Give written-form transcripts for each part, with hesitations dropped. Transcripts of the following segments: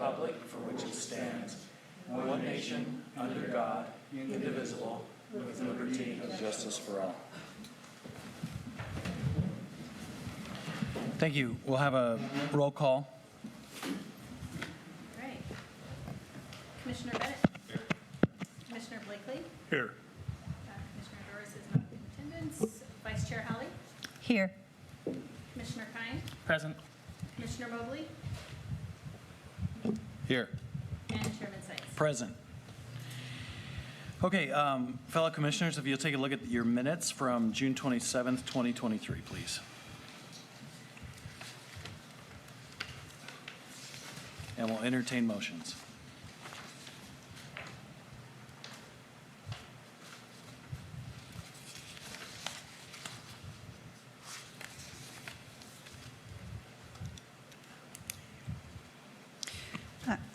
republic for which it stands, one nation, under God, indivisible, with liberty and justice for all. Thank you. We'll have a roll call. All right. Commissioner Bennett. Here. Commissioner Blakely. Here. Commissioner Doris is not in attendance. Vice Chair Halley. Here. Commissioner Kine. Present. Commissioner Mobley. Here. And Chairman Sykes. Present. Okay, fellow commissioners, if you'll take a look at your minutes from June 27th, 2023, please. And we'll entertain motions.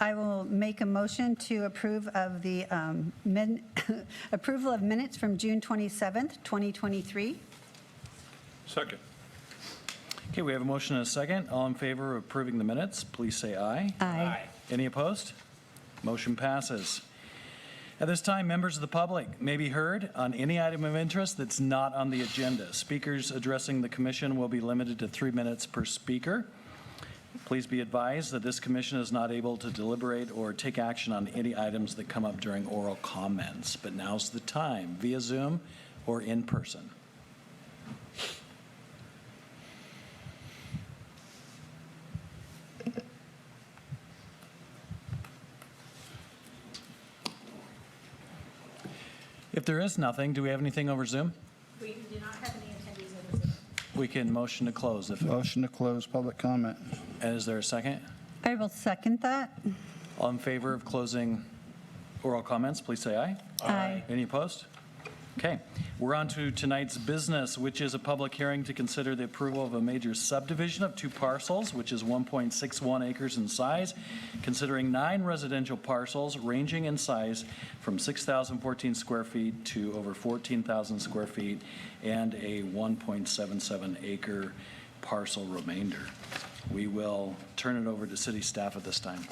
I will make a motion to approve of the approval of minutes from June 27th, 2023. Second. Okay, we have a motion and a second. All in favor of approving the minutes, please say aye. Aye. Any opposed? Motion passes. At this time, members of the public may be heard on any item of interest that's not on the agenda. Speakers addressing the commission will be limited to 3 minutes per speaker. Please be advised that this commission is not able to deliberate or take action on any items that come up during oral comments, but now's the time, via Zoom or in person. If there is nothing, do we have anything over Zoom? We do not have any attendees over Zoom. We can motion to close. Motion to close public comment. Is there a second? I will second that. All in favor of closing oral comments, please say aye. Aye. Any opposed? Okay, we're on to tonight's business, which is a public hearing to consider the approval of a major subdivision of 2 parcels, which is 1.61 acres in size, considering 9 residential parcels ranging in size from 6,014 square feet to over 14,000 square feet, and a 1.77 acre parcel remainder. We will turn it over to city staff at this time.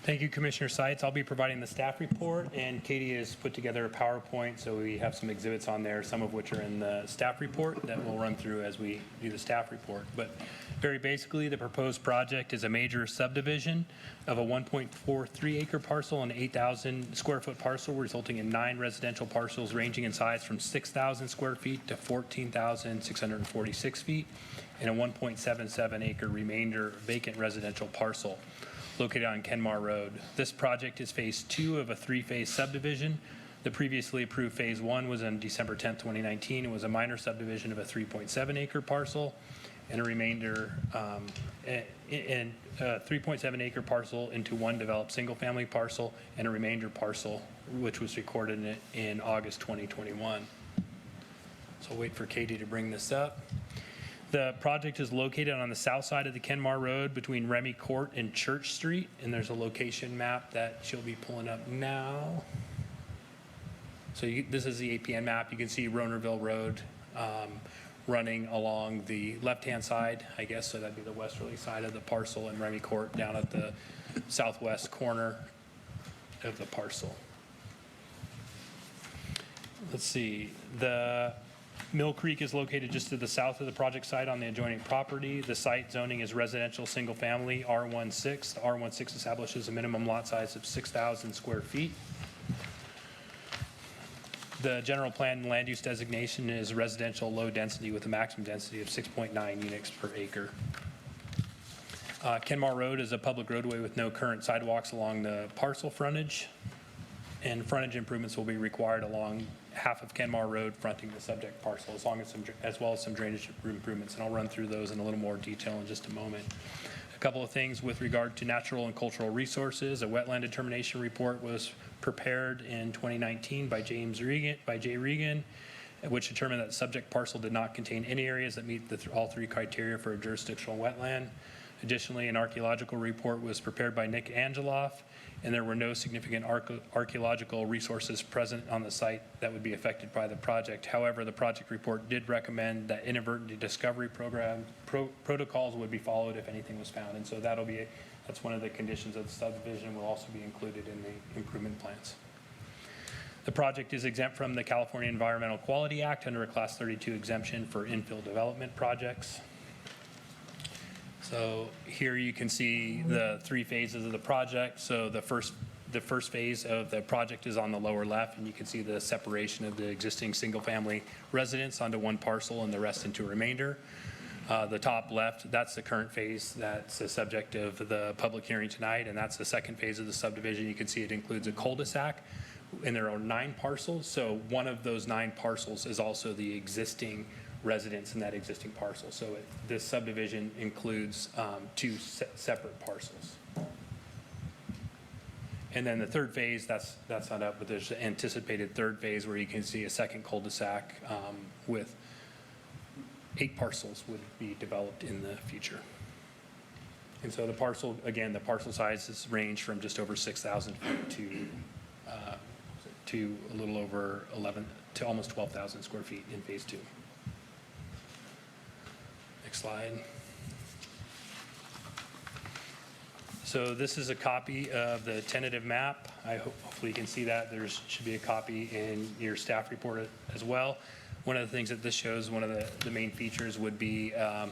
Thank you, Commissioner Seitz. I'll be providing the staff report, and Katie has put together a PowerPoint, so we have some exhibits on there, some of which are in the staff report that we'll run through as we do the staff report. But very basically, the proposed project is a major subdivision of a 1.43 acre parcel and 8,000 square foot parcel, resulting in 9 residential parcels ranging in size from 6,000 square feet to 14,646 feet, and a 1.77 acre remainder vacant residential parcel located on Kenmar Road. This project is phase 2 of a 3-phase subdivision. The previously approved phase 1 was on December 10th, 2019. It was a minor subdivision of a 3.7 acre parcel and a remainder in a 3.7 acre parcel into 1 developed single family parcel and a remainder parcel, which was recorded in August 2021. So I'll wait for Katie to bring this up. The project is located on the south side of the Kenmar Road between Remy Court and Church Street, and there's a location map that she'll be pulling up now. So this is the APN map. You can see Ronerville Road running along the left-hand side, I guess, so that'd be the westerly side of the parcel, and Remy Court down at the southwest corner of the parcel. Let's see. The Mill Creek is located just to the south of the project site on the adjoining property. The site zoning is residential single family R16. The R16 establishes a minimum lot size of 6,000 square feet. The general plan and land use designation is residential low density with a maximum density of 6.9 units per acre. Kenmar Road is a public roadway with no current sidewalks along the parcel frontage, and frontage improvements will be required along half of Kenmar Road fronting the subject parcel, as well as some drainage improvements, and I'll run through those in a little more detail in just a moment. A couple of things with regard to natural and cultural resources. A wetland determination report was prepared in 2019 by Jay Regan, which determined that the subject parcel did not contain any areas that meet all 3 criteria for a jurisdictional wetland. Additionally, an archaeological report was prepared by Nick Angeloff, and there were no significant archaeological resources present on the site that would be affected by the project. However, the project report did recommend that inadvertent discovery protocols would be followed if anything was found. And so that's one of the conditions of the subdivision, will also be included in the improvement plans. The project is exempt from the California Environmental Quality Act under a Class 32 exemption for infill development projects. So here you can see the 3 phases of the project. So the first phase of the project is on the lower left, and you can see the separation of the existing single-family residence onto one parcel and the rest into a remainder. The top left, that's the current phase. That's the subject of the public hearing tonight, and that's the second phase of the subdivision. You can see it includes a cul-de-sac, and there are 9 parcels. So one of those 9 parcels is also the existing residents in that existing parcel. So this subdivision includes 2 separate parcels. And then the third phase, that's not up, but there's an anticipated third phase where you can see a second cul-de-sac with 8 parcels would be developed in the future. And so the parcel, again, the parcel sizes range from just over 6,000 feet to a little over 11 to almost 12,000 square feet in phase 2. Next slide. So this is a copy of the tentative map. Hopefully you can see that. There should be a copy in your staff report as well. One of the things that this shows, one of the main features would be a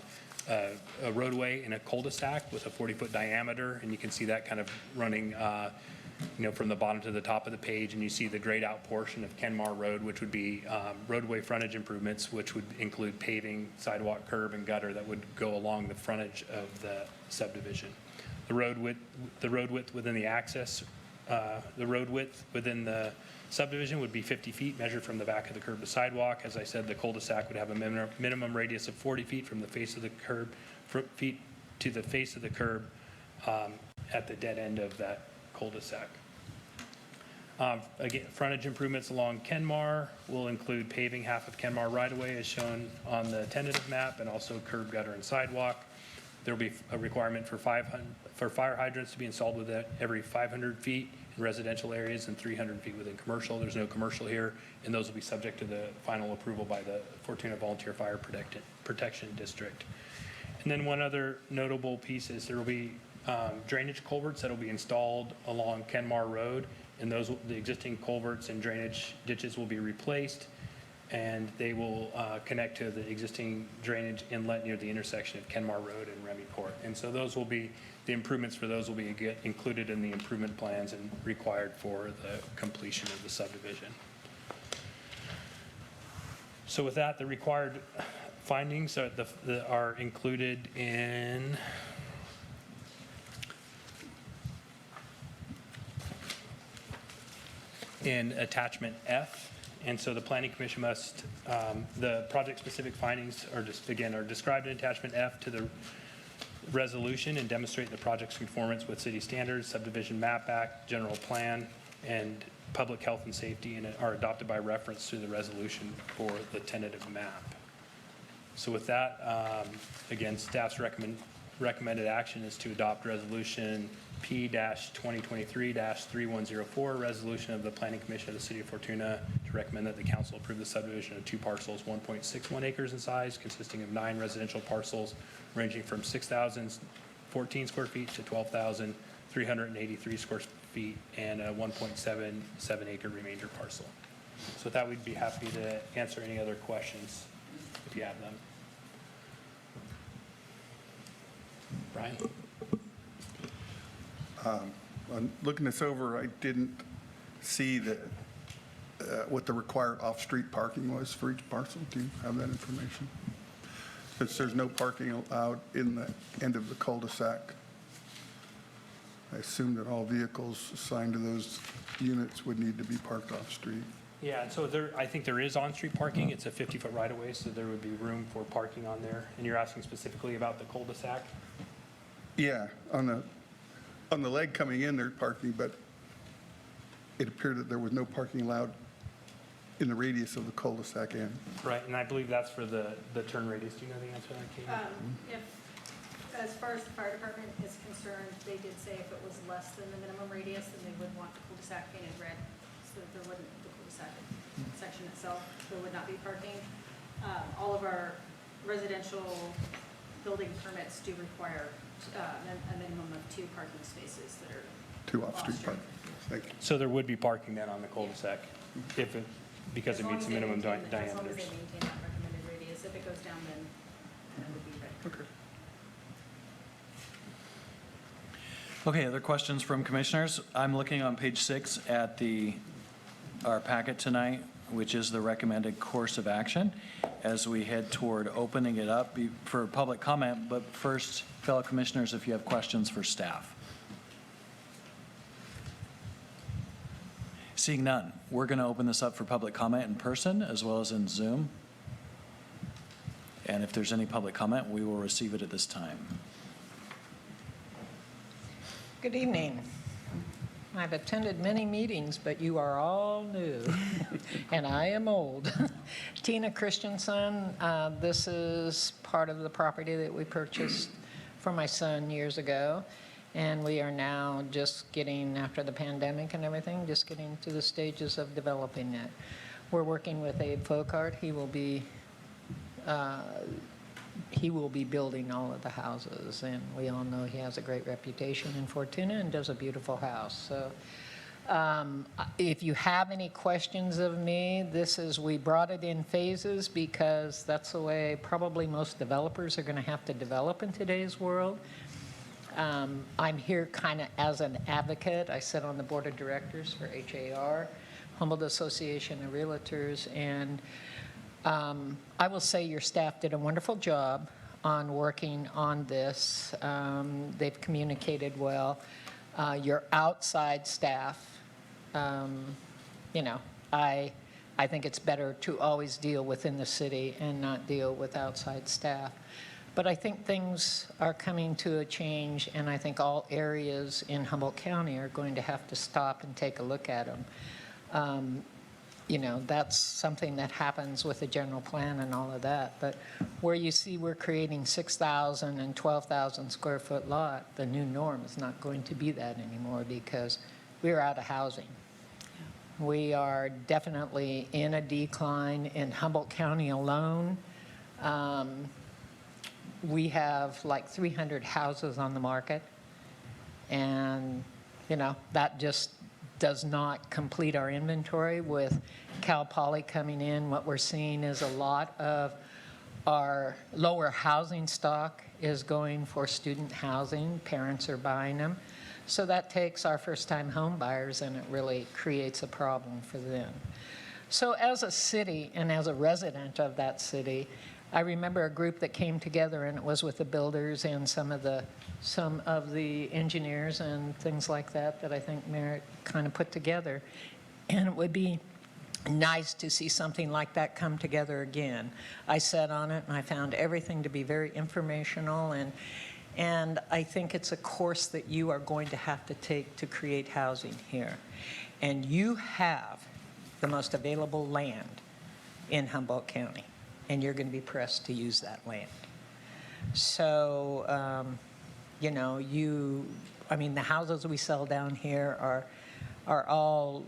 roadway in a cul-de-sac with a 40-foot diameter, and you can see that kind of running from the bottom to the top of the page, and you see the grayed out portion of Kenmar Road, which would be roadway frontage improvements, which would include paving, sidewalk, curb, and gutter that would go along the frontage of the subdivision. The road width within the subdivision would be 50 feet measured from the back of the curb to sidewalk. As I said, the cul-de-sac would have a minimum radius of 40 feet from the face of the curb, feet to the face of the curb at the dead end of that cul-de-sac. Again, frontage improvements along Kenmar will include paving half of Kenmar right-of-way as shown on the tentative map, and also curb, gutter, and sidewalk. There will be a requirement for fire hydrants to be installed within every 500 feet in residential areas and 300 feet within commercial. There's no commercial here, and those will be subject to the final approval by the Fortuna Volunteer Fire Protection District. And then one other notable piece is there will be drainage culverts that will be installed along Kenmar Road, and the existing culverts and drainage ditches will be replaced, and they will connect to the existing drainage inlet near the intersection of Kenmar Road and Remy Court. And so those will be, the improvements for those will be included in the improvement plans and required for the completion of the subdivision. So with that, the required findings are included in attachment F. And so the Planning Commission must, the project-specific findings are described in attachment F to the resolution and demonstrate the project's conformance with city standards, subdivision map act, general plan, and public health and safety, and are adopted by reference to the resolution for the tentative map. So with that, again, staff's recommended action is to adopt resolution P-2023-3104, resolution of the Planning Commission of the City of Fortuna to recommend that the council approve the subdivision of 2 parcels, 1.61 acres in size, consisting of 9 residential parcels ranging from 6,014 square feet to 12,383 square feet, and a 1.77 acre remainder parcel. So with that, we'd be happy to answer any other questions if you have them. Brian? Looking this over, I didn't see what the required off-street parking was for each parcel. Do you have that information? Since there's no parking allowed in the end of the cul-de-sac, I assume that all vehicles assigned to those units would need to be parked off-street. Yeah, and so I think there is on-street parking. It's a 50-foot right-of-way, so there would be room for parking on there. And you're asking specifically about the cul-de-sac? Yeah, on the leg coming in, there's parking, but it appeared that there was no parking allowed in the radius of the cul-de-sac end. Right, and I believe that's for the turn radius. Do you know the answer to that, Katie? as far as the fire department is concerned, they did say if it was less than the minimum radius, then they would want the cul-de-sac painted red, so that there wouldn't, the cul-de-sac section itself, there would not be parking. All of our residential building permits do require a minimum of 2 parking spaces that are 2 off-street parking. Thank you. So there would be parking then on the cul-de-sac if it, because it meets the minimum As long as diameters. they maintain that recommended radius, if it goes down, then it would be red. Okay. Okay, other questions from commissioners? I'm looking on page 6 at our packet tonight, which is the recommended course of action as we head toward opening it up for public comment. But first, fellow commissioners, if you have questions for staff. Seeing none, we're going to open this up for public comment in person as well as in Zoom. And if there's any public comment, we will receive it at this time. Good evening. I've attended many meetings, but you are all new, and I am old. Tina Christensen, this is part of the property that we purchased for my son years ago, and we are now just getting, after the pandemic and everything, just getting to the stages of developing it. We're working with Abe Folkart. He will be building all of the houses, and we all know he has a great reputation in Fortuna and does a beautiful house. So if you have any questions of me, we brought it in phases because that's the way probably most developers are going to have to develop in today's world. I'm here kind of as an advocate. I sit on the board of directors for HAR, Humboldt Association of Realtors, and I will say your staff did a wonderful job on working on this. They've communicated well. Your outside staff, I think it's better to always deal within the city and not deal with outside staff. But I think things are coming to a change, and I think all areas in Humboldt County are going to have to stop and take a look at them. That's something that happens with the general plan and all of that. But where you see we're creating 6,000 and 12,000 square foot lot, the new norm is not going to be that anymore because we're out of housing. We are definitely in a decline in Humboldt County alone. We have like 300 houses on the market, and that just does not complete our inventory. With Cal Poly coming in, what we're seeing is a lot of our lower housing stock is going for student housing. Parents are buying them. So that takes our first-time home buyers, and it really creates a problem for them. So as a city and as a resident of that city, I remember a group that came together, and it was with the builders and some of the engineers and things like that I think Merritt kind of put together. And it would be nice to see something like that come together again. I sat on it, and I found everything to be very informational, and I think it's a course that you are going to have to take to create housing here. And you have the most available land in Humboldt County, and you're going to be pressed to use that land. So, the houses we sell down here are all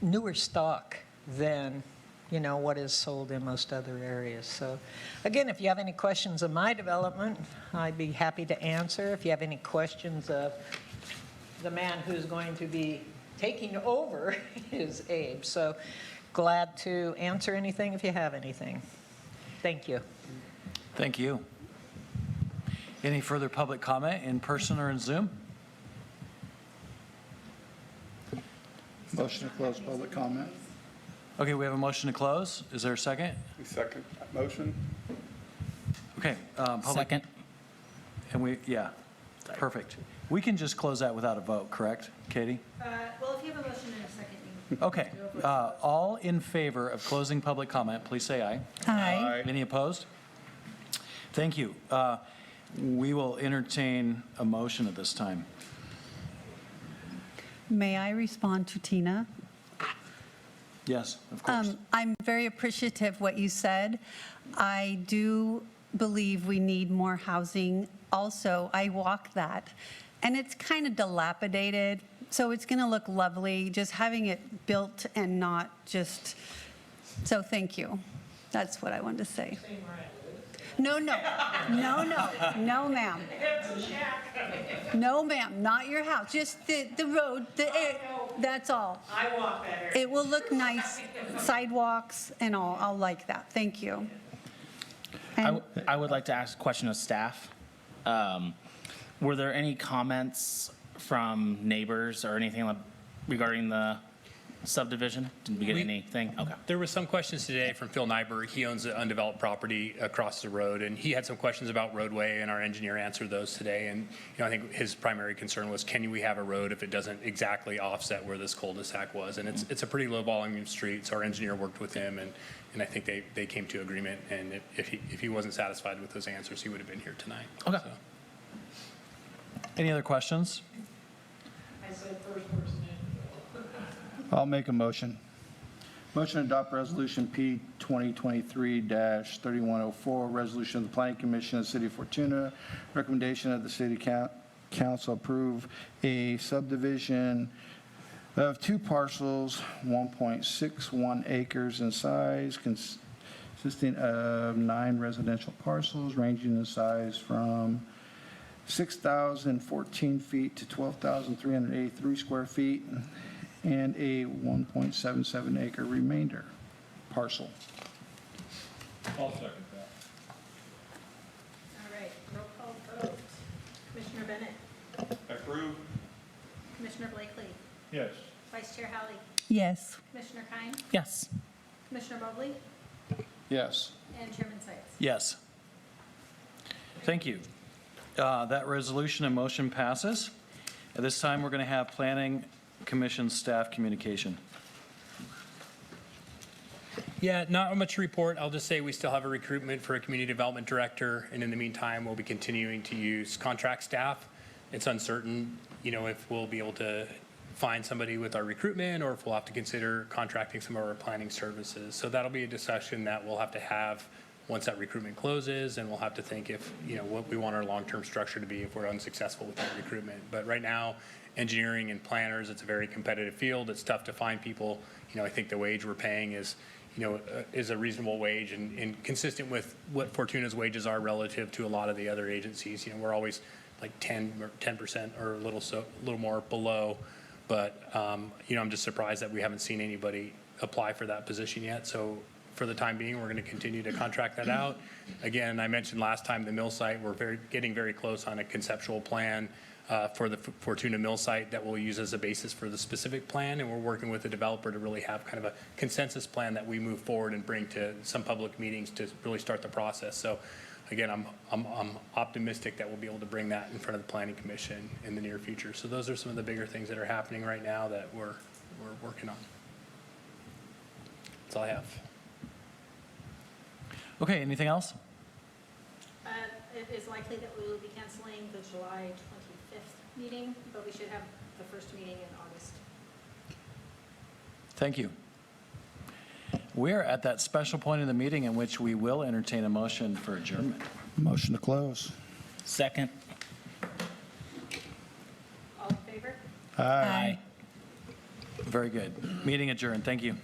newer stock than, what is sold in most other areas. So, again, if you have any questions of my development, I'd be happy to answer. If you have any questions of the man who's going to be taking over is Abe. So, glad to answer anything if you have anything. Thank you. Thank you. Any further public comment in person or in Zoom? Motion to close public comment. Okay, we have a motion to close. Is there a second? We second that motion. Okay. Second. And perfect. We can just close that without a vote, correct, Katie? Well, if you have a motion in a second, you Okay. All in favor of closing public comment, please say aye. Aye. Any opposed? Thank you. We will entertain a motion at this time. May I respond to Tina? Yes, of course. I'm very appreciative of what you said. I do believe we need more housing also, I walk that, and it's kind of dilapidated, so it's going to look lovely, just having it built and not just, so thank you. That's what I wanted to say. No, no, no, no, no, ma'am. No, ma'am, not your house, just the road, that's all. I walk better. It will look nice, sidewalks and all, I'll like that, thank you. And I would like to ask a question of staff. Were there any comments from neighbors or anything regarding the subdivision? Did we get anything? Okay. There was some questions today from Phil Nyberg. He owns an undeveloped property across the road, and he had some questions about roadway, and our engineer answered those today. And I think his primary concern was, can we have a road if it doesn't exactly offset where this cul-de-sac was? And it's a pretty low volume street, so our engineer worked with him, and I think they came to agreement. And if he wasn't satisfied with those answers, he would have been here tonight. Okay. So. Any other questions? I said first person in. I'll make a motion. Motion to adopt Resolution P 2023-3104, resolution of the Planning Commission of the City of Fortuna. Recommendation of the City Council approve a subdivision of 2 parcels, 1.61 acres in size, consisting of 9 residential parcels ranging in size from 6,014 feet to 12,383 square feet, and a 1.77 acre remainder parcel. All right, roll call vote. Commissioner Bennett? Approve. Commissioner Blakely? Yes. Vice Chair Howley? yes. Commissioner Kine? Yes. Commissioner Mobley? Yes. And Chairman Sites. Yes. Thank you. That resolution and motion passes. At this time, we're going to have Planning Commission staff communication. Yeah, not much to report. I'll just say we still have a recruitment for a community development director, and in the meantime, we'll be continuing to use contract staff. It's uncertain, if we'll be able to find somebody with our recruitment or if we'll have to consider contracting some of our planning services. So that'll be a discussion that we'll have to have once that recruitment closes, and we'll have to think if, what we want our long-term structure to be if we're unsuccessful with that recruitment. But right now, engineering and planners, it's a very competitive field. It's tough to find people. I think the wage we're paying is a reasonable wage and consistent with what Fortuna's wages are relative to a lot of the other agencies. We're always like 10% or a little more below. But, I'm just surprised that we haven't seen anybody apply for that position yet. So for the time being, we're going to continue to contract that out. Again, I mentioned last time the mill site, we're getting very close on a conceptual plan for the Fortuna mill site that we'll use as a basis for the specific plan, and we're working with the developer to really have kind of a consensus plan that we move forward and bring to some public meetings to really start the process. So again, I'm optimistic that we'll be able to bring that in front of the Planning Commission in the near future. So those are some of the bigger things that are happening right now that we're working on. That's all I have. Okay, anything else? It is likely that we will be canceling the July 25th meeting, but we should have the first meeting in August. Thank you. We're at that special point in the meeting in which we will entertain a motion for adjournment. Motion to close. Second. All in favor? Aye. Very good. Meeting adjourned. Thank you.